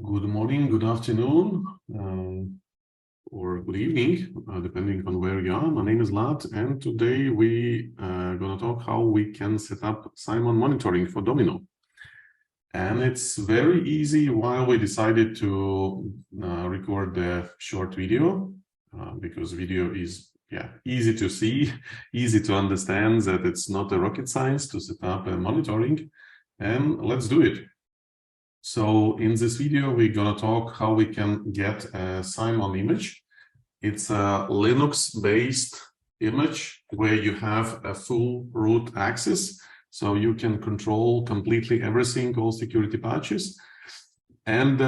Good morning, good afternoon, or good evening, depending on where you are. My name is Lat, and today we are going to talk how we can set up CYMON monitoring for Domino. And it's very easy why we decided to record the short video, because video is easy to see, easy to understand, that it's not a rocket science to set up a monitoring, and let's do it. So in this video, we're going to talk how we can get a CYMON image. It's a Linux-based image where you have a full root access. So you can control completely everything, all security patches. And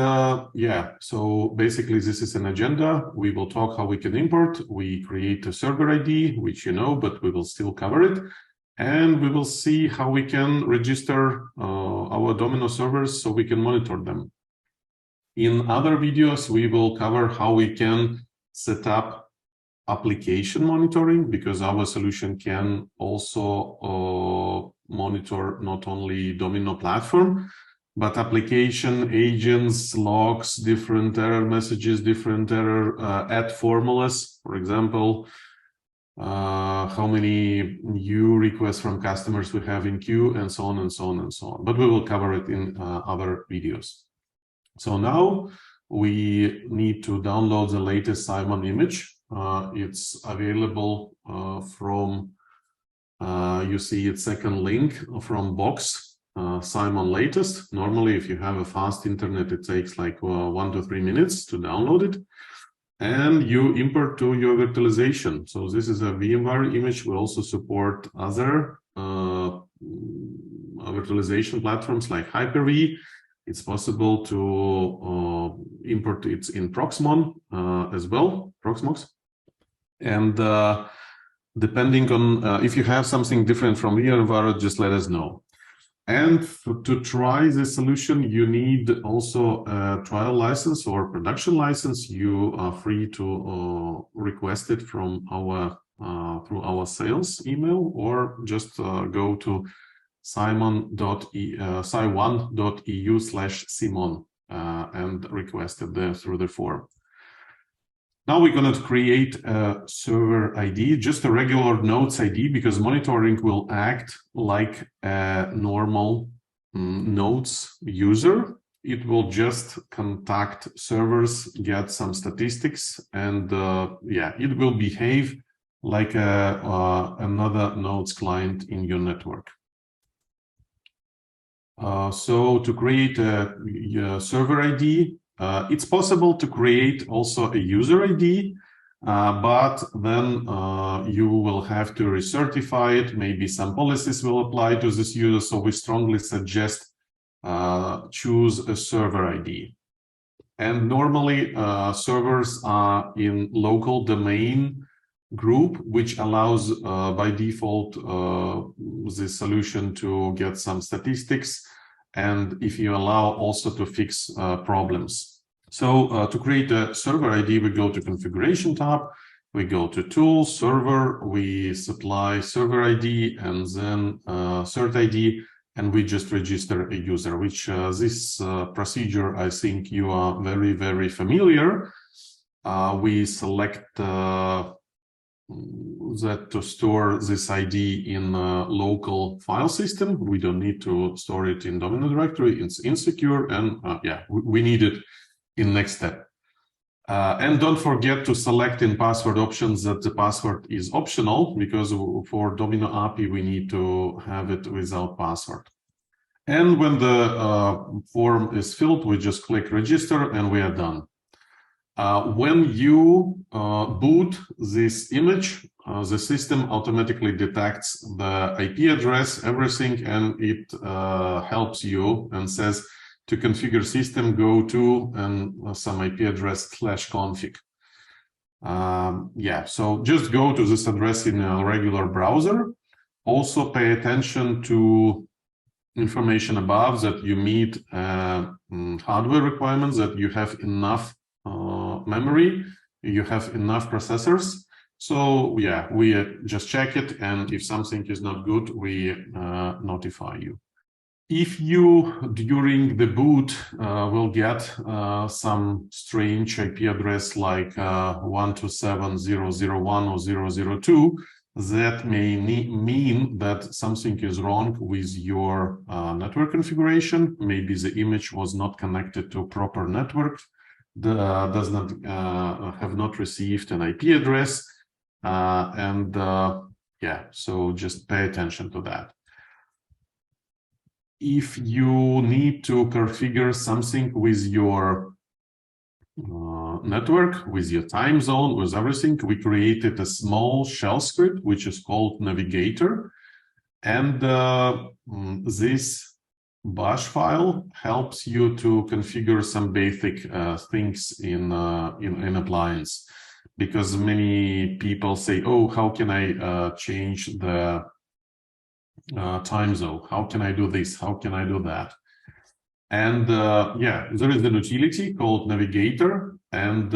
so basically this is an agenda. We will talk how we can import. We create a Server.ID, which you know, but we will still cover it. And we will see how we can register our Domino servers so we can monitor them. In other videos, we will cover how we can set up application monitoring, because our solution can also monitor not only Domino platform, but application, agents, logs, different error messages, different error add formulas, for example, how many new requests from customers we have in queue, and so on and so on and so on. But we will cover it in other videos. So now we need to download the latest CYMON image. It's available from, you see its second link from box, CYMON latest. Normally, if you have a fast internet, it takes like 1 to 3 minutes to download it. And you import to your virtualization. So this is a VMware image. We also support other virtualization platforms like Hyper-V. It's possible to import it in Proxmox as well, Proxmox. And depending on if you have something different from VMware, just let us know. And to try the solution, you need also a trial license or production license. You are free to request it from our through our sales email, or just go to CYONE.eu/CYMON and request it there through the form. Now we're going to create a server ID, just a regular nodes ID, because monitoring will act like a normal nodes user. It will just contact servers, get some statistics, and it will behave like another nodes client in your network. So to create a server ID, it's possible to create also a user ID, but then you will have to recertify it. Maybe some policies will apply to this user. So we strongly suggest choose a server ID. And normally servers are in local domain group, which allows by default the solution to get some statistics, and if you allow also to fix problems. So to create a server ID, we go to configuration tab, we go to tools, server, we supply server ID, and then cert ID, and we just register a user, which this procedure, I think you are very, very familiar. We select that to store this ID in a local file system. We don't need to store it in Domino directory. It's insecure, and we need it in next step. And don't forget to select in password options that the password is optional, because for Domino API we need to have it without password. And when the form is filled, we just click register and we are done. When you boot this image, the system automatically detects the IP address, everything, and it helps you and says to configure system, go to and some IP address /config. So just go to this address in a regular browser. Also pay attention to information above, that you meet hardware requirements, that you have enough memory, you have enough processors. So we just check it, and if something is not good, we notify you. If you, during the boot, will get some strange IP address like 127.0.0.1 or 0.0.2, that may mean that something is wrong with your network configuration. Maybe the image was not connected to a proper network, does not have not received an IP address, yeah, so just pay attention to that. If you need to configure something with your network, with your time zone, with everything, we created a small shell script, which is called navigator. And this bash file helps you to configure some basic things in appliance. Because many people say, oh, how can I change the time zone? How can I do this? How can I do that? And yeah, there is an utility called navigator, and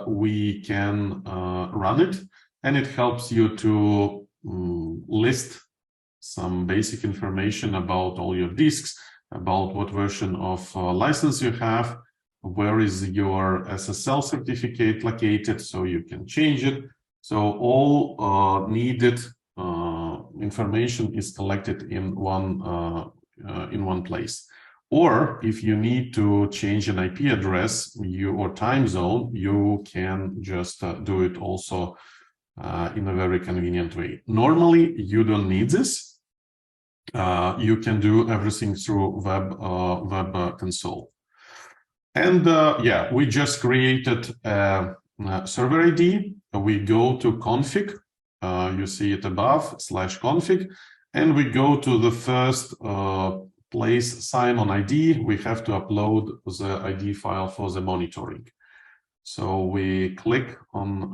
we can run it, and it helps you to list some basic information about all your disks, about what version of license you have, where is your SSL certificate located, so you can change it. So all needed information is collected in one place. Or if you need to change an IP address or time zone, you can just do it also in a very convenient way. Normally, you don't need this. You can do everything through web console. And yeah, we just created a Server.ID. We go to config. You see it above, /config, and we go to the first place, CYMON.ID. We have to upload the ID file for the monitoring. So we click on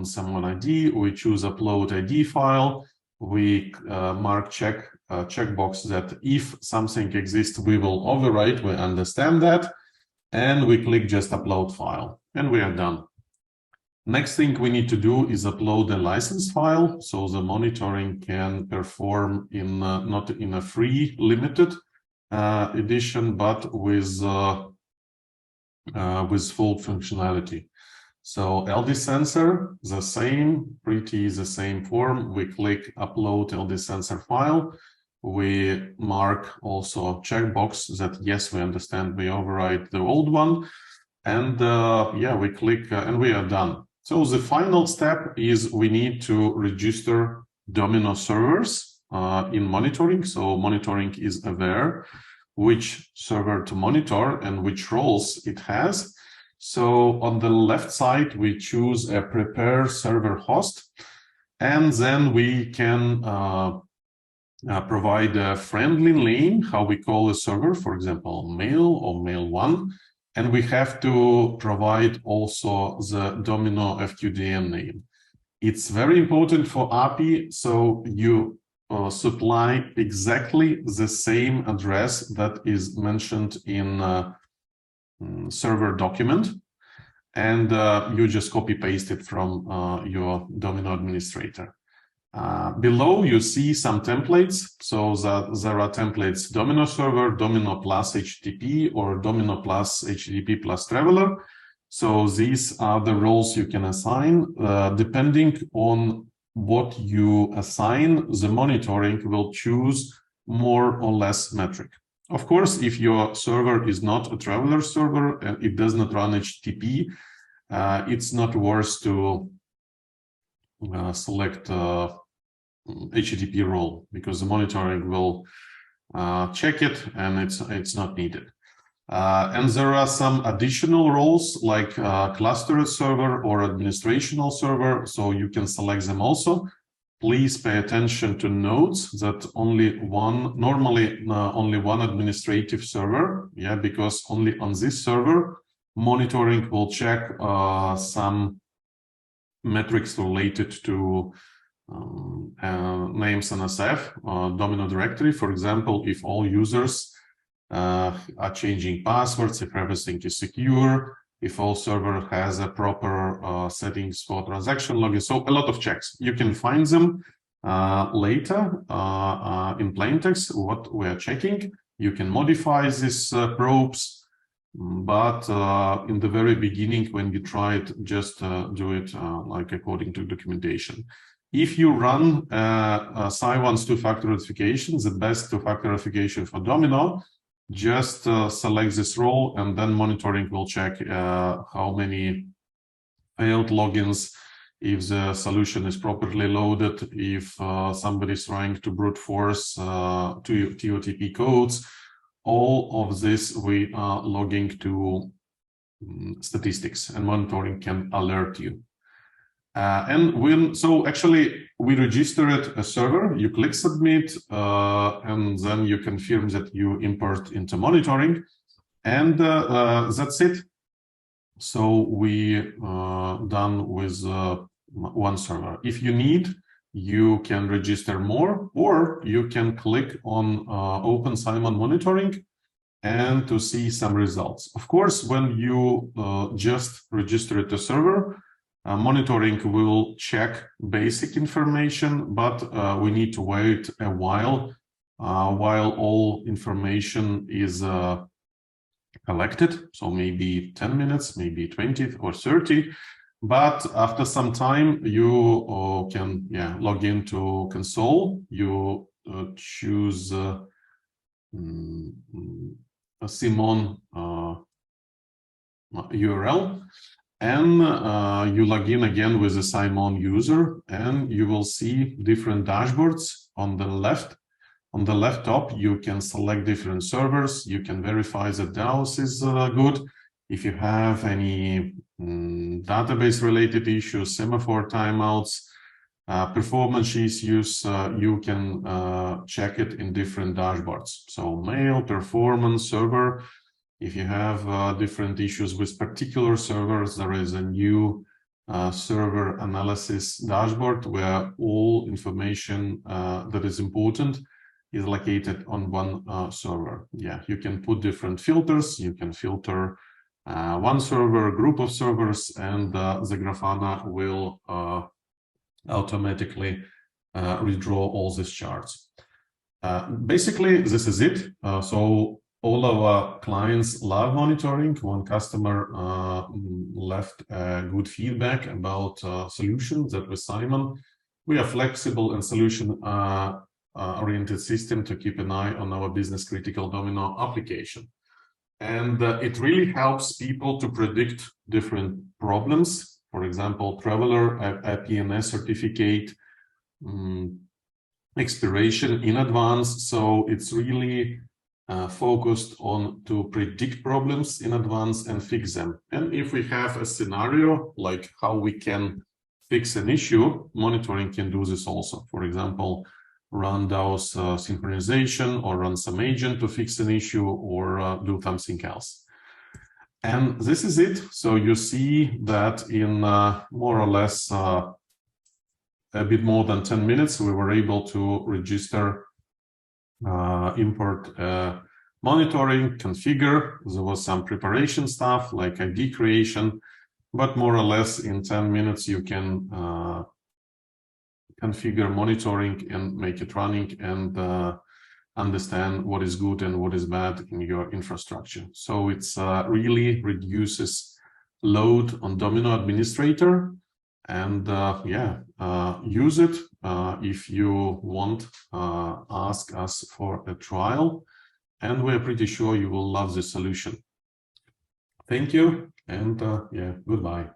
CYMON.ID. We choose upload ID file. We mark checkbox that if something exists, we will overwrite. We understand that, and we click just upload file, and we are done. Next thing we need to do is upload a license file, so the monitoring can perform in not in a free limited edition, but with full functionality. So LD sensor, the same, pretty the same form. We click upload LD sensor file. We mark also a checkbox that yes, we understand we override the old one, and yeah, we click and we are done. So the final step is we need to register Domino servers in monitoring. So monitoring is aware which server to monitor and which roles it has. So on the left side, we choose a prepare server host, and then we can provide a friendly name, how we call a server, for example, mail or mail1. And we have to provide also the Domino FQDN name. It's very important for API, so you supply exactly the same address that is mentioned in server document, and you just copy paste it from your Domino administrator. Below you see some templates. So there are templates Domino server, Domino plus HTTP, or Domino plus HTTP plus Traveler. So these are the roles you can assign. Depending on what you assign, the monitoring will choose more or less metric. Of course, if your server is not a Traveler server and it does not run HTTP, it's not worth to select HTTP role, because the monitoring will check it and it's not needed. And there are some additional roles like cluster server or administrational server, so you can select them also. Please pay attention to notes that normally only one administrative server, yeah, because only on this server monitoring will check some metrics related to names NSF, Domino directory. For example, if all users are changing passwords, if everything is secure, if all server has a proper settings for transaction login. So a lot of checks. You can find them later in plain text, what we are checking. You can modify these probes, but in the very beginning, when you try it, just do it like according to documentation. If you run CYONE's two-factor authentication, the best two-factor authentication for Domino, just select this role, and then monitoring will check how many failed logins, if the solution is properly loaded, if somebody is trying to brute force TOTP codes. All of this we are logging to statistics, and monitoring can alert you. So actually we registered a server, you click submit, and then you confirm that you import into monitoring, and that's it. So we done with one server. If you need, you can register more, or you can click on Open CYMON Monitoring and to see some results. Of course, when you just register the server, monitoring will check basic information, but we need to wait a while all information is collected. So maybe 10 minutes, maybe 20 or 30. But after some time, you can log into console. You choose a CYMON URL, and you log in again with the CYMON user, and you will see different dashboards on the left. On the left top, you can select different servers. You can verify that DAOs is good. If you have any database-related issues, semaphore timeouts, performance issues, you can check it in different dashboards. So mail, performance, server. If you have different issues with particular servers, there is a new server analysis dashboard where all information that is important is located on one server. You can put different filters. You can filter one server, group of servers, and the Grafana will automatically redraw all these charts. Basically, this is it. So all our clients love monitoring. One customer left good feedback about solutions that with CYMON. We are flexible and solution oriented system to keep an eye on our business critical Domino application. And it really helps people to predict different problems. For example, traveler PNS certificate expiration in advance. So it's really focused on to predict problems in advance and fix them. And if we have a scenario like how we can fix an issue, monitoring can do this also. For example, run DAO's synchronization, or run some agent to fix an issue, or do something else. And this is it. So you see that in more or less a bit more than 10 minutes, we were able to register, import monitoring, configure. There was some preparation stuff like ID creation, but more or less in 10 minutes, you can configure monitoring and make it running, and understand what is good and what is bad in your infrastructure. So it's really reduces load on Domino administrator, and use it. If you want, ask us for a trial, and we're pretty sure you will love the solution. Thank you, and goodbye.